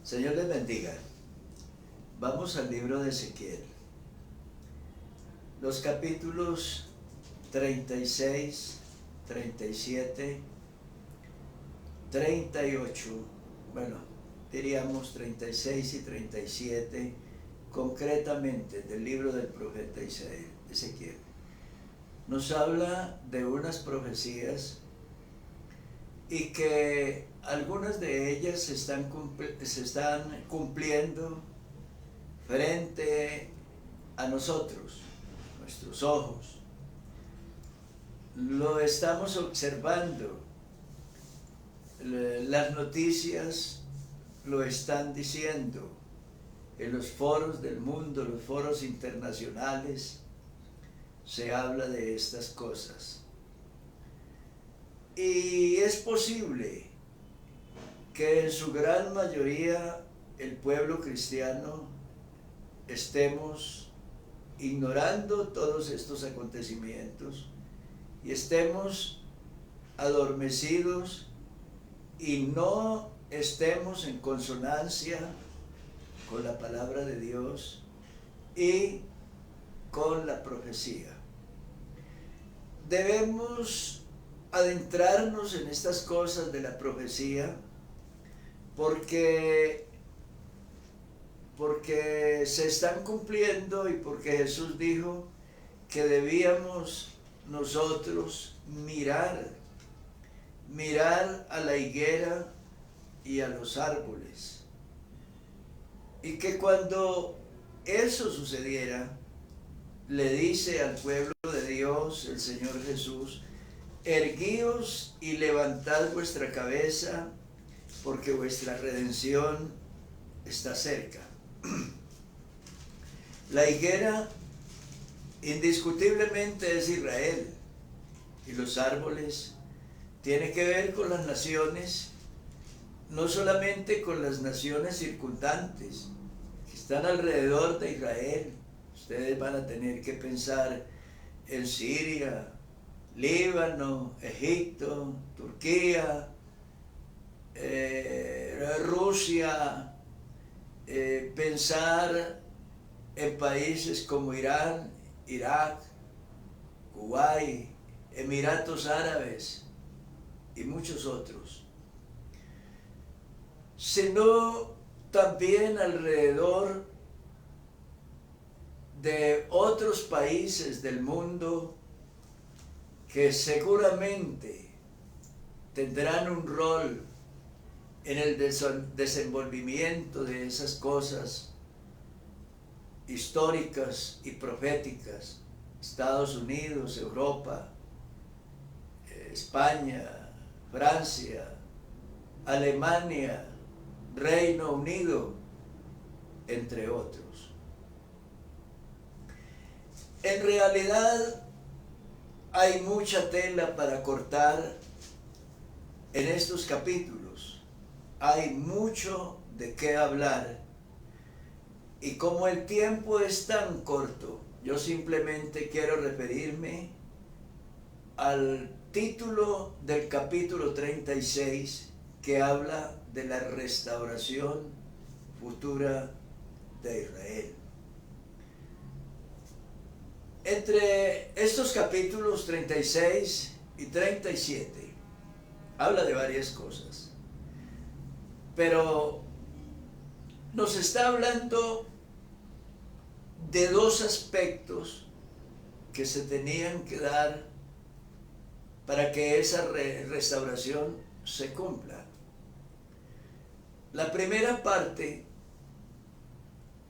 Señor les bendiga. Vamos al libro de Ezequiel. Los capítulos 36, 37, 38, bueno, diríamos 36 y 37, concretamente del libro del profeta Ezequiel. Nos habla de unas profecías y que algunas de ellas se están cumpliendo frente a nosotros, nuestros ojos. Lo estamos observando. Las noticias lo están diciendo en los foros del mundo, los foros internacionales, se habla de estas cosas. Y es posible que en su gran mayoría el pueblo cristiano estemos ignorando todos estos acontecimientos y estemos adormecidos y no estemos en consonancia con la palabra de Dios y con la profecía. Debemos adentrarnos en estas cosas de la profecía porque se están cumpliendo y porque Jesús dijo que debíamos nosotros mirar a la higuera y a los árboles, y que cuando eso sucediera, le dice al pueblo de Dios el Señor Jesús: erguíos y levantad vuestra cabeza, porque vuestra redención está cerca. La higuera indiscutiblemente es Israel, y los árboles tienen que ver con las naciones, no solamente con las naciones circundantes que están alrededor de Israel. Ustedes van a tener que pensar en Siria, Líbano, Egipto, Turquía, Rusia, pensar en países como Irán, Irak, Kuwait, Emiratos Árabes y muchos otros, sino también alrededor de otros países del mundo que seguramente tendrán un rol en el desenvolvimiento de esas cosas históricas y proféticas. Estados Unidos, Europa, España, Francia, Alemania, Reino Unido, entre otros. En realidad hay mucha tela para cortar en estos capítulos. Hay mucho de qué hablar. Y como el tiempo es tan corto, yo simplemente quiero referirme al título del capítulo 36, que habla de la restauración futura de Israel. Entre estos capítulos 36 y 37 habla de varias cosas, pero nos está hablando de dos aspectos que se tenían que dar para que esa restauración se cumpla. La primera parte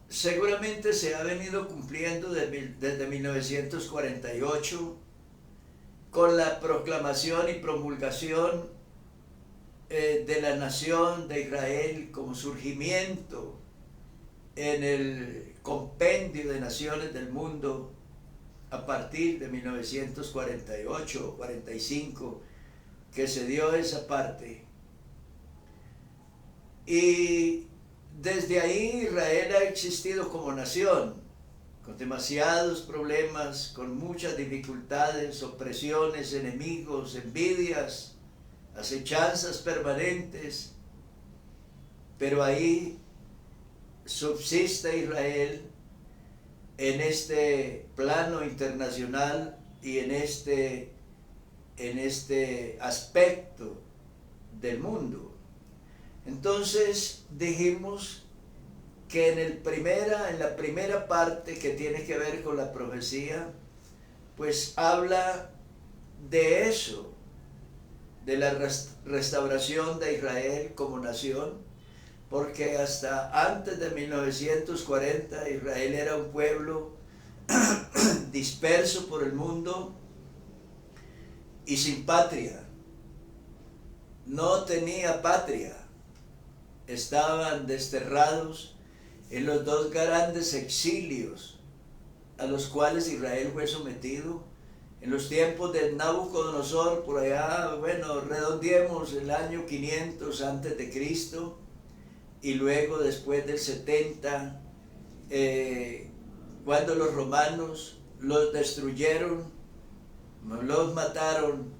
seguramente se ha venido cumpliendo desde 1948 con la proclamación y promulgación de la nación de Israel como surgimiento en el compendio de naciones del mundo a partir de 1948 o 45, que se dio esa parte. Y desde ahí Israel ha existido como nación, con demasiados problemas, con muchas dificultades, opresiones, enemigos, envidias, acechanzas permanentes, pero ahí subsiste Israel en este plano internacional y en este aspecto del mundo. Entonces dijimos que en la primera parte que tiene que ver con la profecía, pues habla de eso, de la restauración de Israel como nación, porque hasta antes de 1940 Israel era un pueblo disperso por el mundo y sin patria. No tenía patria. Estaban desterrados en los dos grandes exilios a los cuales Israel fue sometido en los tiempos de Nabucodonosor, por allá, bueno, redondeemos el año 500 antes de Cristo, y luego después del 70, cuando los romanos los destruyeron, los mataron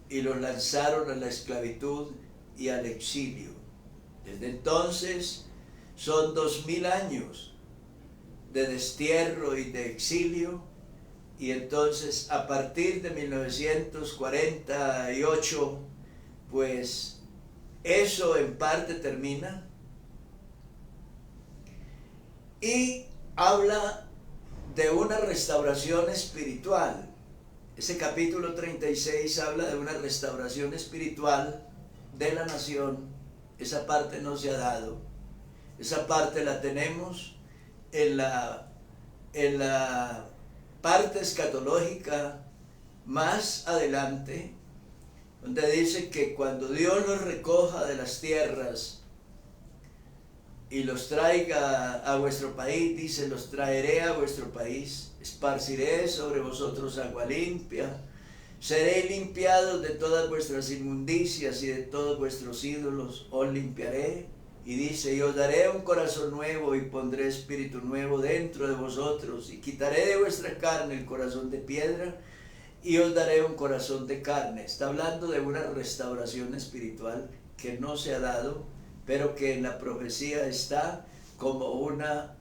y los lanzaron a la esclavitud y al exilio. Desde entonces son 2000 años de destierro y de exilio, y entonces a partir de 1948, pues eso en parte termina, y habla de una restauración espiritual. Ese capítulo 36 habla de una restauración espiritual de la nación. Esa parte no se ha dado. Esa parte la tenemos en la parte escatológica más adelante, donde dice que cuando Dios los recoja de las tierras y los traiga a vuestro país, dice, los traeré a vuestro país, esparciré sobre vosotros agua limpia, seré limpiados de todas vuestras inmundicias y de todos vuestros ídolos, os limpiaré. Y dice, y os daré un corazón nuevo y pondré espíritu nuevo dentro de vosotros, y quitaré de vuestra carne el corazón de piedra y os daré un corazón de carne. Está hablando de una restauración espiritual que no se ha dado, pero que en la profecía está como una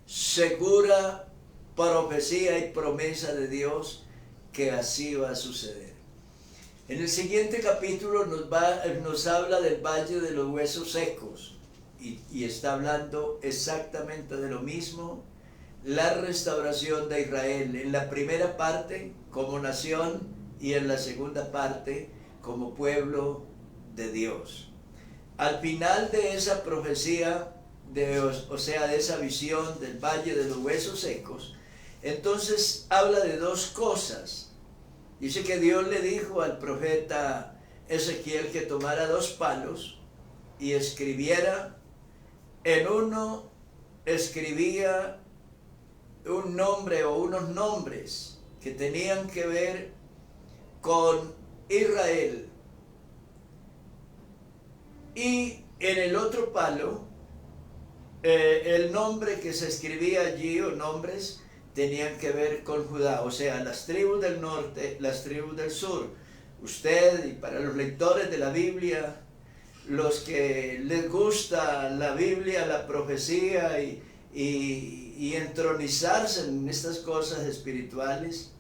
segura profecía y promesa de Dios que así va a suceder. En el siguiente capítulo nos habla del valle de los huesos secos, y está hablando exactamente de lo mismo, la restauración de Israel, en la primera parte como nación y en la segunda parte como pueblo de Dios. Al final de esa profecía, de esa visión del valle de los huesos secos, entonces habla de dos cosas. Dice que Dios le dijo al profeta Ezequiel que tomara 2 palos y escribiera. En uno escribía un nombre o unos nombres que tenían que ver con Israel, y en el otro palo el nombre que se escribía allí, o nombres, tenían que ver con Judá, o sea, las tribus del norte, las tribus del sur. Usted, y para los lectores de la Biblia, los que les gusta la Biblia, la profecía y entronizarse en estas cosas espirituales,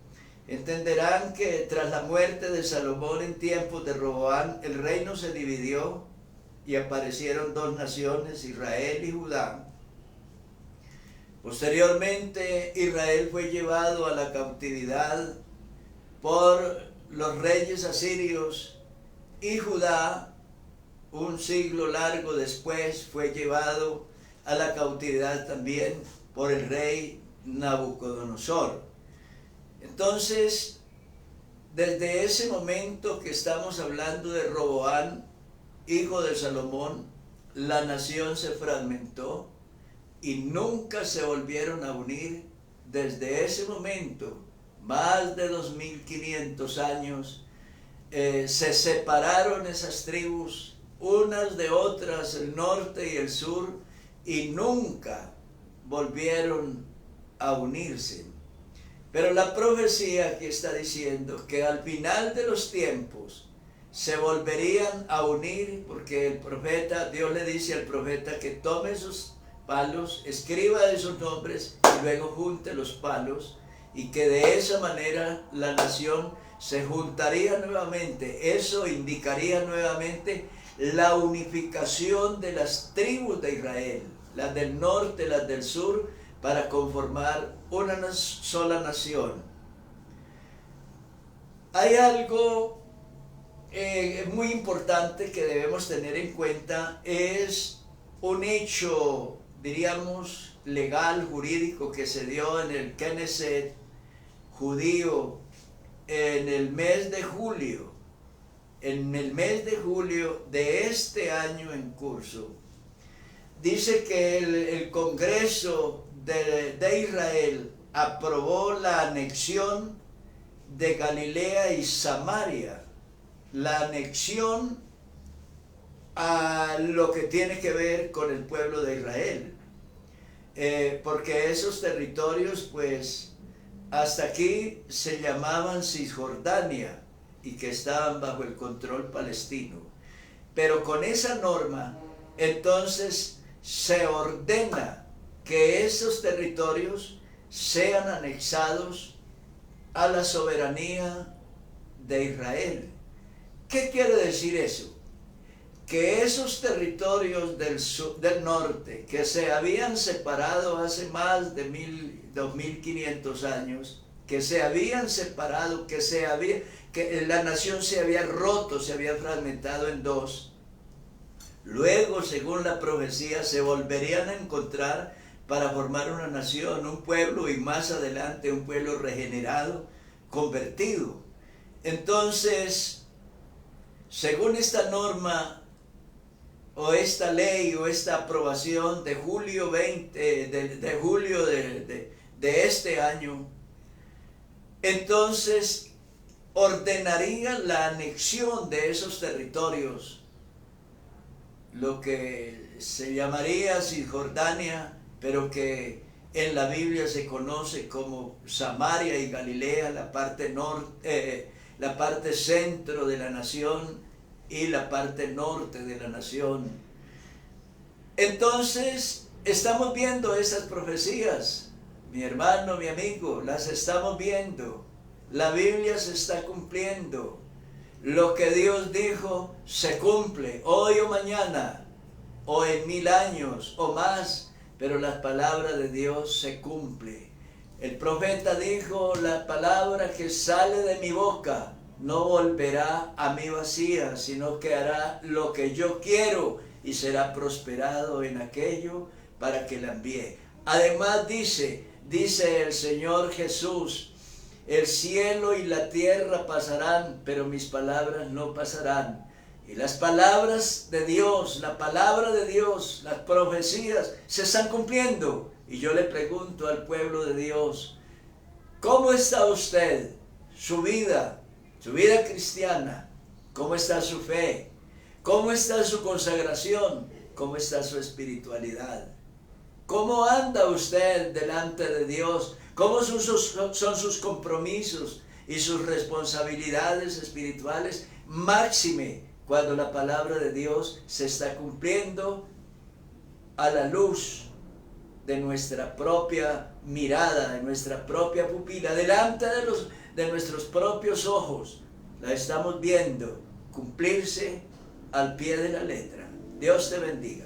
entenderán que tras la muerte de Salomón en tiempos de Roboam, el reino se dividió y aparecieron 2 naciones, Israel y Judá. Posteriormente, Israel fue llevado a la cautividad por los reyes asirios, y Judá, un siglo largo después, fue llevado a la cautividad también por el rey Nabucodonosor. Entonces, desde ese momento que estamos hablando de Roboam, hijo de Salomón, la nación se fragmentó y nunca se volvieron a unir. Desde ese momento, más de 2500 años, se separaron esas tribus unas de otras, el norte y el sur, y nunca volvieron a unirse. Pero la profecía aquí está diciendo que al final de los tiempos se volverían a unir, porque el profeta, Dios le dice al profeta que tome sus palos, escriba esos nombres y luego junte los palos, y que de esa manera la nación se juntaría nuevamente. Eso indicaría nuevamente la unificación de las tribus de Israel, las del norte, las del sur, para conformar una sola nación. Hay algo muy importante que debemos tener en cuenta, es un hecho, diríamos, legal, jurídico, que se dio en el Knesset judío en el mes de julio. En el mes de julio de este año en curso, dice que el Congreso de Israel aprobó la anexión de Galilea y Samaria, la anexión a lo que tiene que ver con el pueblo de Israel, porque esos territorios, pues, hasta aquí se llamaban Cisjordania y que estaban bajo el control palestino. Pero con esa norma, entonces se ordena que esos territorios sean anexados a la soberanía de Israel. ¿Qué quiere decir eso? Que esos territorios del norte, que se habían separado hace más de 2500 años, que se habían separado, que la nación se había roto, se había fragmentado en dos, luego, según la profecía, se volverían a encontrar para formar una nación, un pueblo, y más adelante un pueblo regenerado, convertido. Entonces, según esta norma, o esta ley, o esta aprobación de julio 20, de julio de este año, entonces ordenaría la anexión de esos territorios, lo que se llamaría Cisjordania, pero que en la Biblia se conoce como Samaria y Galilea, la parte norte, la parte centro de la nación y la parte norte de la nación. Entonces, estamos viendo esas profecías, mi hermano, mi amigo, las estamos viendo. La Biblia se está cumpliendo. Lo que Dios dijo se cumple, hoy o mañana, o en 1000 años o más, pero la palabra de Dios se cumple. El profeta dijo: la palabra que sale de mi boca no volverá a mí vacía, sino que hará lo que yo quiero y será prosperado en aquello para que la envíe. Además dice el Señor Jesús: el cielo y la tierra pasarán, pero mis palabras no pasarán. Y las palabras de Dios, la palabra de Dios, las profecías se están cumpliendo. Y yo le pregunto al pueblo de Dios: ¿cómo está usted? Su vida cristiana, ¿cómo está su fe? ¿Cómo está su consagración? ¿Cómo está su espiritualidad? ¿Cómo anda usted delante de Dios? ¿Cómo son sus compromisos y sus responsabilidades espirituales? Máxime cuando la palabra de Dios se está cumpliendo a la luz de nuestra propia mirada, de nuestra propia pupila, delante de nuestros propios ojos. La estamos viendo cumplirse al pie de la letra. Dios te bendiga.